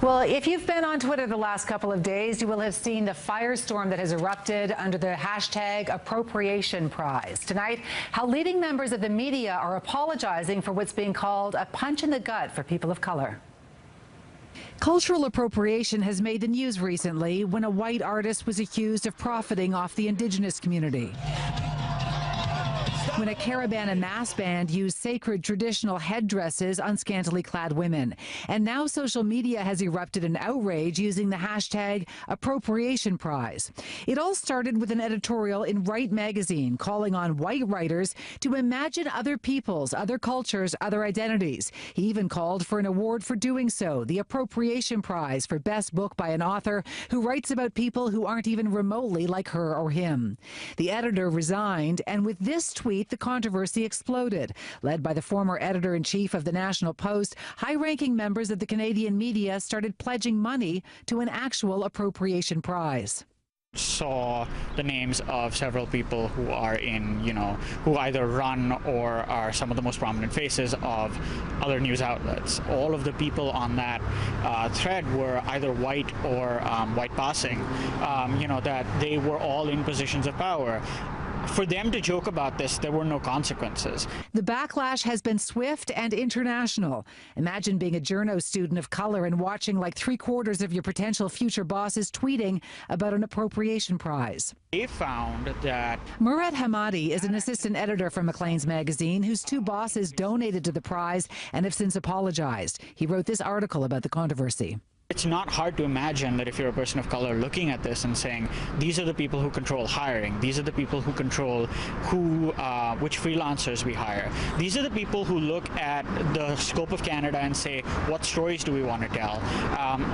Well, if you've been on Twitter the last couple of days, you will have seen the firestorm that has erupted under the hashtag Appropriation Prize. Tonight, how leading members of the media are apologizing for what's being called a punch in the gut for people of color. Cultural appropriation has made the news recently when a white artist was accused of profiting off the indigenous community. When a Caribana mass band used sacred traditional headdresses on scantily clad women. And now social media has erupted in outrage using the hashtag Appropriation Prize. It all started with an editorial in Right magazine calling on white writers to imagine other peoples, other cultures, other identities. He even called for an award for doing so, the Appropriation Prize for best book by an author who writes about people who aren't even remotely like her or him. The editor resigned, and with this tweet, the controversy exploded. Led by the former editor-in-chief of the National Post, high-ranking members of the Canadian media started pledging money to an actual appropriation prize. Saw the names of several people who are in, who either run or are some of the most prominent faces of other news outlets. All of the people on that thread were either white or white passing, that they were all in positions of power. For them to joke about this, there were no consequences. The backlash has been swift and international. Imagine being a journo student of color and watching like 3/4 of your potential future bosses tweeting about an appropriation prize. They found that Murat Hamadi is an assistant editor for Maclean's magazine whose two bosses donated to the prize and have since apologized. He wrote this article about the controversy. it's not hard to imagine that if you're a person of color looking at this and saying, these are the people who control hiring, these are the people who control which freelancers we hire, these are the people who look at the scope of Canada and say, what stories do we want to tell?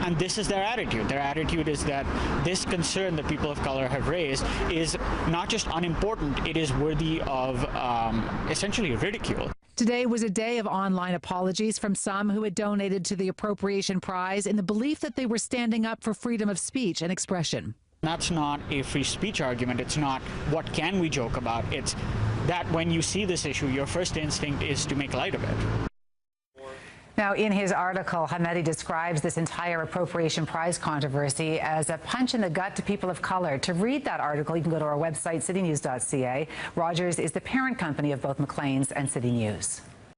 And this is their attitude. Their attitude is that this concern that people of color have raised is not just unimportant, it is worthy of essentially ridicule. Today was a day of online apologies from some who had donated to the Appropriation Prize in the belief that they were standing up for freedom of speech and expression. That's not a free speech argument. It's not what can we joke about. It's that when you see this issue, your first instinct is to make light of it. Now, in his article, Hamadi describes this entire Appropriation Prize controversy as a punch in the gut to people of color. To read that article, you can go to our website, citynews.ca. Rogers is the parent company of both Maclean's and City News.